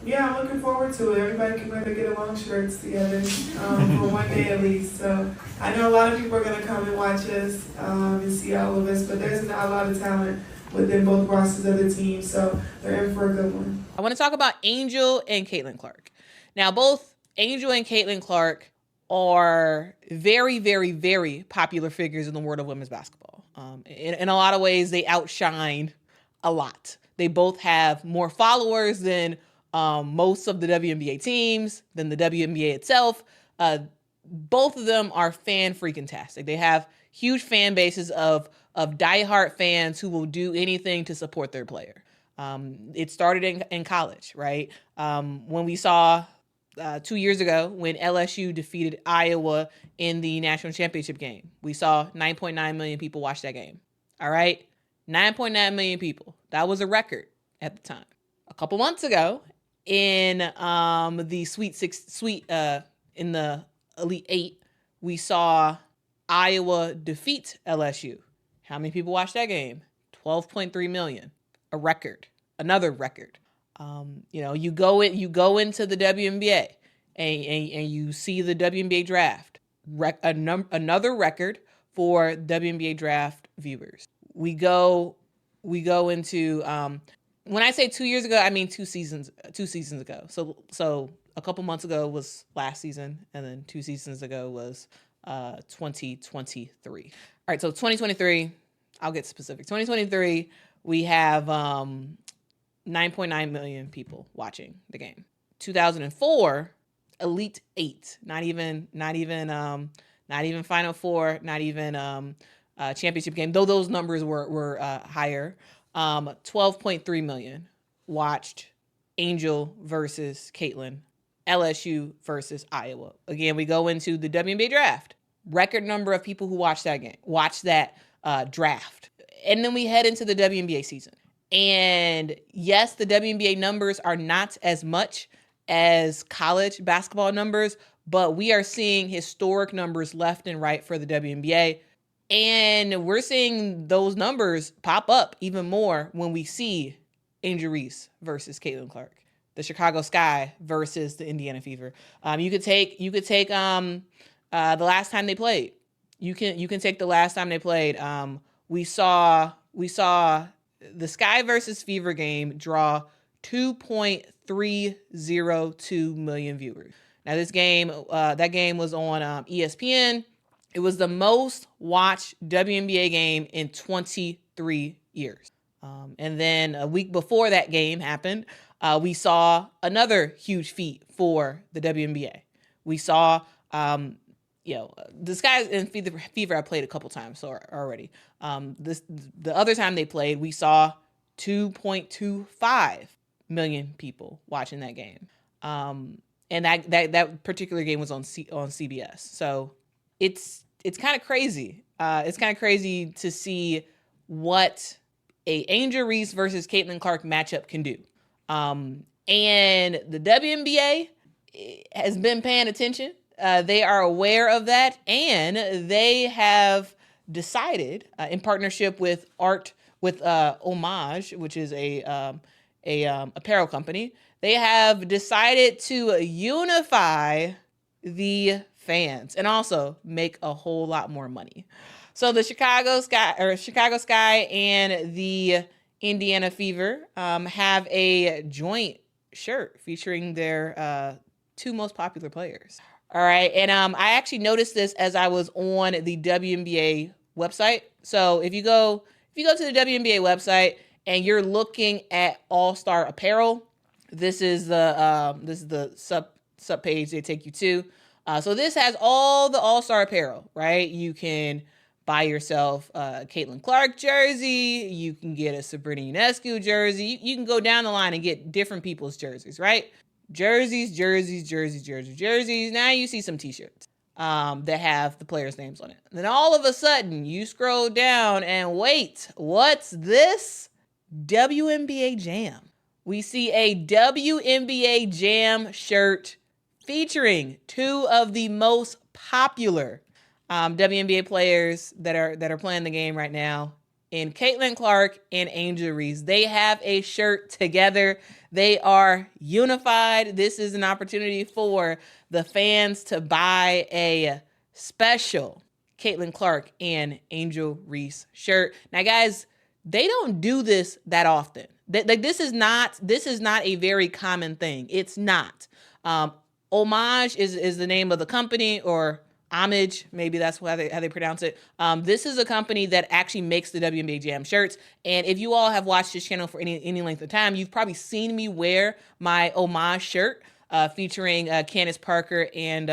Yeah, I'm looking forward to it. Everybody can maybe get along shirts together for one day at least. So I know a lot of people are going to come and watch us and see all of us, but there's not a lot of talent within both rosters of the team, so they're in for a good one. I want to talk about Angel and Caitlin Clark. Now, both Angel and Caitlin Clark are very, very, very popular figures in the world of women's basketball. In a lot of ways, they outshine a lot. They both have more followers than most of the WNBA teams, than the WNBA itself. Both of them are fan freaking tastic. They have huge fan bases of diehard fans who will do anything to support their player. It started in college, right? When we saw 2 years ago when LSU defeated Iowa in the national championship game, we saw 9.9 million people watch that game. All right, 9.9 million people. That was a record at the time. A couple months ago, in the in the Elite Eight, we saw Iowa defeat LSU. How many people watched that game? 12.3 million. A record, another record. You go into the WNBA and you see the WNBA draft, another record for WNBA draft viewers. We go into when I say 2 years ago, I mean 2 seasons ago. So a couple months ago was last season, and then 2 seasons ago was 2023. All right, so 2023, I'll get specific. 2023, we have 9.9 million people watching the game. 2004, Elite Eight, not even Final Four, not even championship game, though those numbers were higher. 12.3 million watched Angel versus Caitlin, LSU versus Iowa. Again, we go into the WNBA draft. Record number of people who watched that game, watched that draft. And then we head into the WNBA season. And yes, the WNBA numbers are not as much as college basketball numbers, but we are seeing historic numbers left and right for the WNBA. And we're seeing those numbers pop up even more when we see Angel Reese versus Caitlin Clark, the Chicago Sky versus the Indiana Fever. You could take the last time they played. You can take the last time they played. We saw the Sky versus Fever game draw 2.302 million viewers. Now this game, that game was on ESPN. It was the most watched WNBA game in 23 years. And then a week before that game happened, we saw another huge feat for the WNBA. We saw, the Sky and Fever I played a couple times already. The other time they played, we saw 2.25 million people watching that game. And that particular game was on CBS. So it's kind of crazy. It's kind of crazy to see what a Angel Reese versus Caitlin Clark matchup can do. And the WNBA has been paying attention. They are aware of that, and they have decided, in partnership with Homage, which is a apparel company, they have decided to unify the fans and also make a whole lot more money. So the Chicago Sky and the Indiana Fever have a joint shirt featuring their 2 most popular players. All right, and I actually noticed this as I was on the WNBA website. So if you go to the WNBA website and you're looking at All-Star Apparel, this is the sub page they take you to. So this has all the All-Star Apparel, right? You can buy yourself a Caitlin Clark jersey. You can get a Sabrina Ionescu jersey. You can go down the line and get different people's jerseys, right? Jerseys. Now you see some t-shirts that have the players' names on it. And then all of a sudden, you scroll down and wait, what's this? WNBA Jam. We see a WNBA Jam shirt featuring 2 of the most popular WNBA players that are playing the game right now, in Caitlin Clark and Angel Reese. They have a shirt together. They are unified. This is an opportunity for the fans to buy a special Caitlin Clark and Angel Reese shirt. Now, guys, they don't do this that often. This is not a very common thing. It's not. Homage is the name of the company, or Homage, maybe that's how they pronounce it. This is a company that actually makes the WNBA Jam shirts. And if you all have watched this channel for any length of time, you've probably seen me wear my Homage shirt featuring Candace Parker and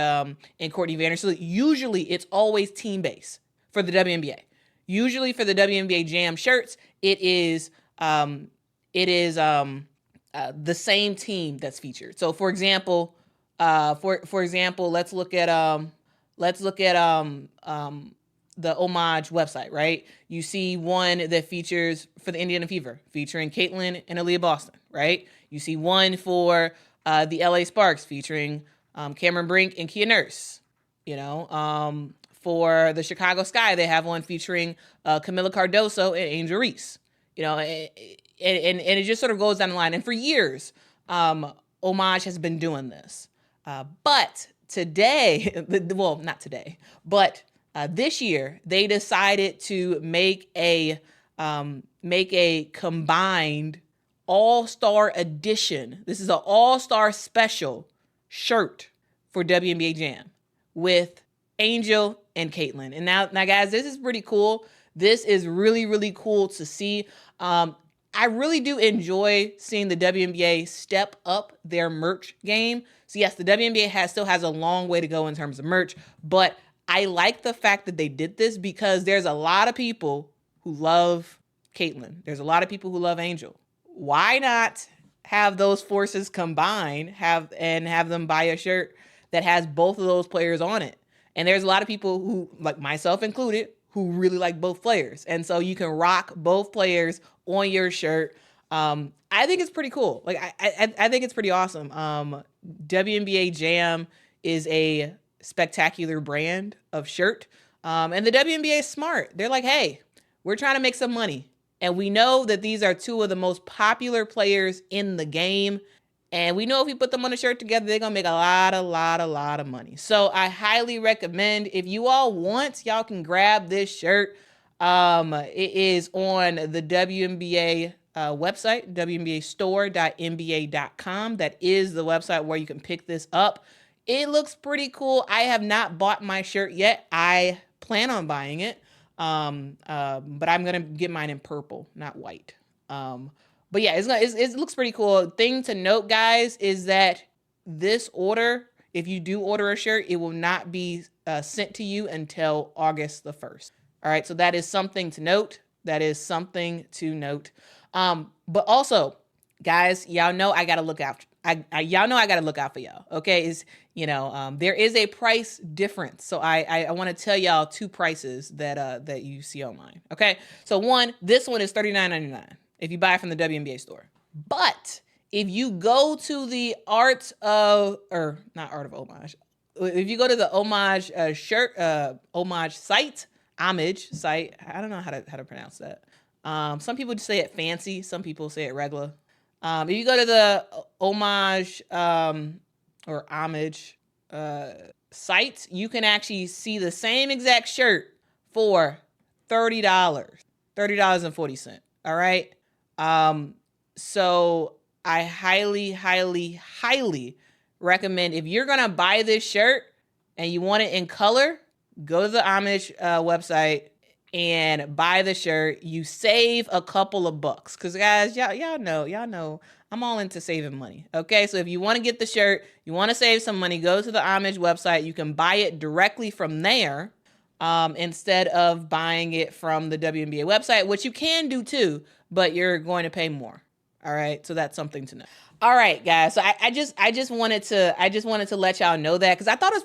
Courtney Vandersloot. Usually, it's always team based for the WNBA. Usually, for the WNBA Jam shirts, it is the same team that's featured. So, for example, let's look at the Homage website, right? You see one that features for the Indiana Fever, featuring Caitlin and Aaliyah Boston, right? You see one for the LA Sparks, featuring Cameron Brink and Kia Nurse. For the Chicago Sky, they have one featuring Camila Cardoso and Angel Reese. And it just sort of goes down the line. And for years, Homage has been doing this. But today, well, not today, but this year, they decided to make a combined all-star edition. This is an all-star special shirt for WNBA Jam with Angel and Caitlin. And now, guys, this is pretty cool. This is really, really cool to see. I really do enjoy seeing the WNBA step up their merch game. So yes, the WNBA still has a long way to go in terms of merch, but I like the fact that they did this because there's a lot of people who love Caitlin. There's a lot of people who love Angel. Why not have those forces combine, have them buy a shirt that has both of those players on it? And there's a lot of people who, like myself included, who really like both players. And so you can rock both players on your shirt. I think it's pretty cool. Like, I think it's pretty awesome. WNBA Jam is a spectacular brand of shirt. And the WNBA is smart. They're like, hey, we're trying to make some money. And we know that these are two of the most popular players in the game. And we know if we put them on a shirt together, they're going to make a lot of money. So I highly recommend, if you all want, y'all can grab this shirt. It is on the WNBA website, WNBAstore.nba.com. That is the website where you can pick this up. It looks pretty cool. I have not bought my shirt yet. I plan on buying it. But I'm going to get mine in purple, not white. But yeah, it looks pretty cool. Thing to note, guys, is that this order, if you do order a shirt, it will not be sent to you until August the 1st. All right, so that is something to note. But also, guys, y'all know I gotta look out. Y'all know I gotta look out for y'all. Okay, there is a price difference. So I want to tell y'all two prices that you see online. Okay, so this one is $39.99 if you buy from the WNBA store. But if you go to the Homage, if you go to the Homage Homage site, I don't know how to pronounce that. Some people just say it fancy, some people say it regular. If you go to the Homage or Homage site, you can actually see the same exact shirt for $30, $30.40. All right. So I highly recommend, if you're gonna buy this shirt and you want it in color, go to the Homage website and buy the shirt. You save a couple of bucks, because guys, y'all know I'm all into saving money. Okay, so if you want to get the shirt, you want to save some money, go to the Homage website. You can buy it directly from there instead of buying it from the WNBA website, which you can do too, but you're going to pay more. All right, so that's something to know. All right, guys. So I just wanted to let y'all know that, because I thought it was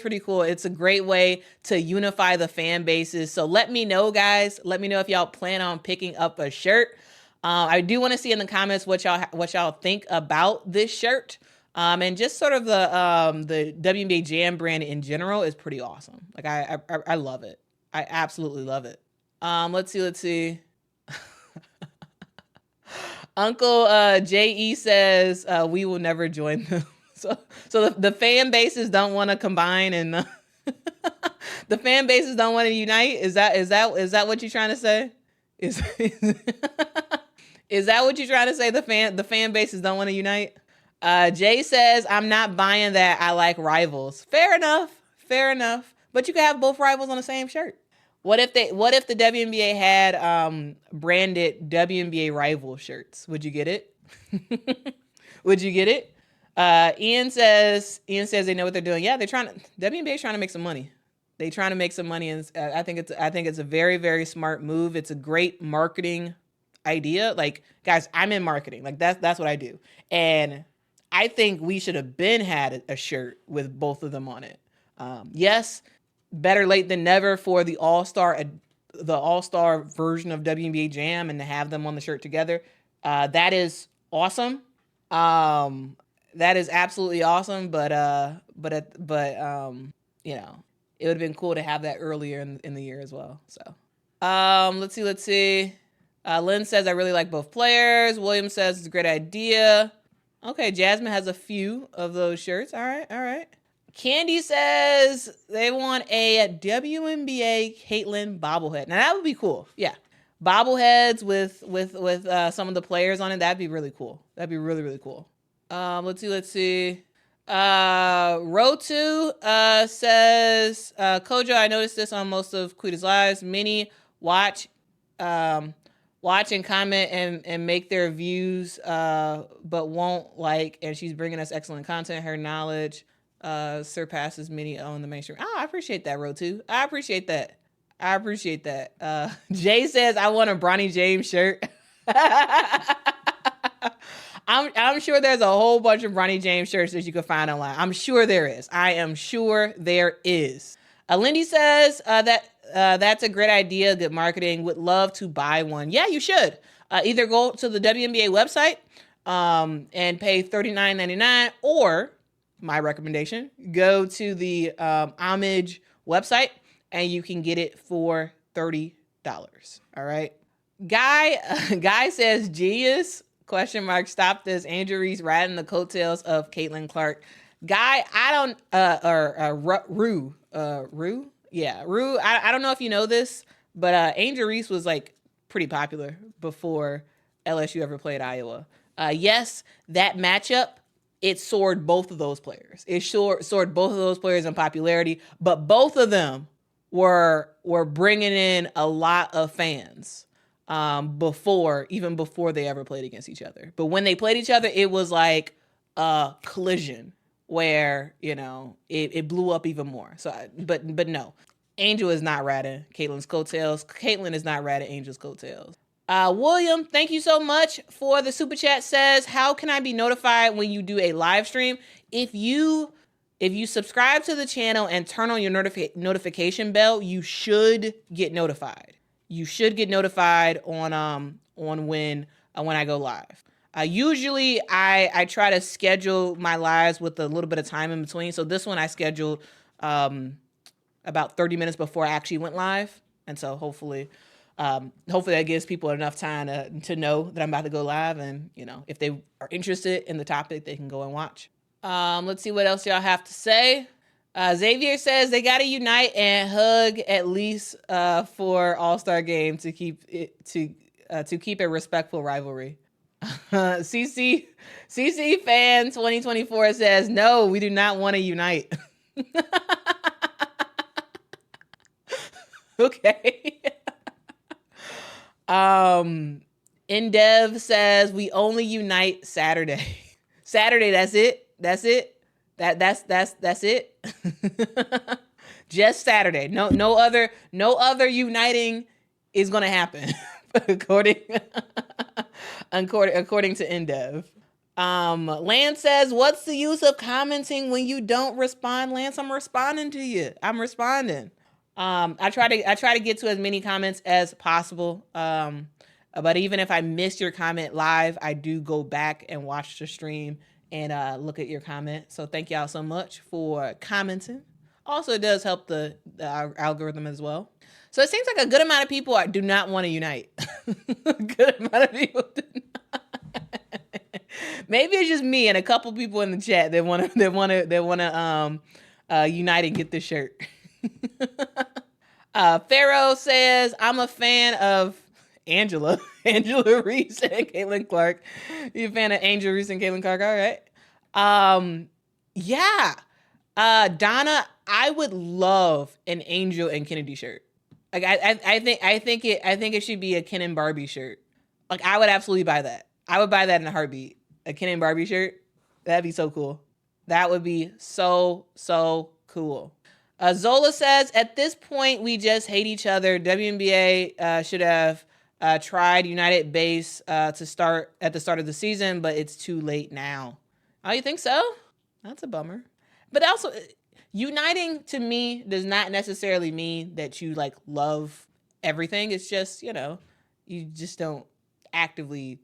pretty cool. It's a great way to unify the fan bases. So let me know, guys. Let me know if y'all plan on picking up a shirt. I do want to see in the comments what y'all think about this shirt. And just sort of the WNBA Jam brand in general is pretty awesome. Like I love it. I absolutely love it. Let's see. Uncle JE says we will never join them. So the fan bases don't want to combine and the fan bases don't want to unite. Is that what you're trying to say? Is is that what you're trying to say? The fan bases don't want to unite. Jay says I'm not buying that. I like rivals. Fair enough. But you can have both rivals on the same shirt. What if the WNBA had branded WNBA rival shirts? Would you get it? Would you get it? Ian says they know what they're doing. Yeah, WNBA is trying to make some money. They trying to make some money, and I think it's a very, very smart move. It's a great marketing idea. Like, guys, I'm in marketing. Like that's what I do, and I think we should have had a shirt with both of them on it. Yes, better late than never for the all-star version of WNBA Jam and to have them on the shirt together. That is awesome. That is absolutely awesome. But you know, it would have been cool to have that earlier in the year as well. So, let's see. Lynn says I really like both players. William says it's a great idea. Okay, Jasmine has a few of those shirts. All right. Candy says they want a WNBA Caitlyn bobblehead. Now that would be cool. Yeah, bobbleheads with some of the players on it. That'd be really cool. That'd be really, really cool. Let's see. Row 2 says Kojo, I noticed this on most of Quita's lives. Many watch and comment and make their views, but won't like. And she's bringing us excellent content. Her knowledge surpasses many on the mainstream. Oh, I appreciate that, Row 2. I appreciate that. Jay says I want a Bronny James shirt. I'm sure there's a whole bunch of Bronny James shirts that you can find online. I'm sure there is. I am sure there is. Lindy says that's a great idea. Good marketing. Would love to buy one. Yeah, you should. Either go to the WNBA website and pay $39.99, or my recommendation, go to the Homage website and you can get it for $30. All right. Guy says genius ? Stop this. Andrew Reese riding the coattails of Caitlin Clark. Guy, I don't Rue. Yeah, Rue. I don't know if you know this, but Angel Reese was like pretty popular before LSU ever played Iowa. Yes, that matchup, it soared both of those players. It soared both of those players in popularity, but both of them were bringing in a lot of fans before they ever played against each other. But when they played each other, it was like a collision where, you know, it blew up even more. So, but no, Angel is not riding Caitlin's coattails. Caitlin is not riding Angel's coattails. William, thank you so much for the super chat. Says, how can I be notified when you do a live stream? If you subscribe to the channel and turn on your notification bell, you should get notified. You should get notified on when I go live. Usually I try to schedule my lives with a little bit of time in between. So this one I scheduled about 30 minutes before I actually went live. And so hopefully that gives people enough time to know that I'm about to go live. And, you know, if they are interested in the topic, they can go and watch. Let's see what else y'all have to say. Xavier says they got to unite and hug at least for All-Star game to keep a respectful rivalry. CC fan 2024 says, no, we do not want to unite. Okay. Indev says we only unite Saturday. Saturday, that's it. That's it. That's it. Just Saturday. No other uniting is gonna happen. according to Indev. Lance says, what's the use of commenting when you don't respond? Lance, I'm responding to you. I'm responding. I try to get to as many comments as possible. But even if I miss your comment live, I do go back and watch the stream and look at your comment. So thank y'all so much for commenting Also, it does help the algorithm as well. So it seems like a good amount of people do not want to unite. A good amount of people do not. Maybe it's just me and a couple people in the chat that want to unite and get this shirt. Pharaoh says, I'm a fan of Angela Reese and Caitlin Clark. You a fan of Angel Reese and Caitlin Clark? All right. Yeah. Donna, I would love an Angel and Kennedy shirt. Like I think it should be a Ken and Barbie shirt. Like I would absolutely buy that. I would buy that in a heartbeat. A Ken and Barbie shirt. That'd be so cool. That would be so cool. Zola says, at this point, we just hate each other. WNBA should have tried United Base to start at the start of the season, but it's too late now. Oh, you think so? That's a bummer. But also, uniting to me does not necessarily mean that you like love everything. It's just, you just don't actively,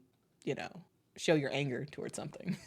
show your anger towards something.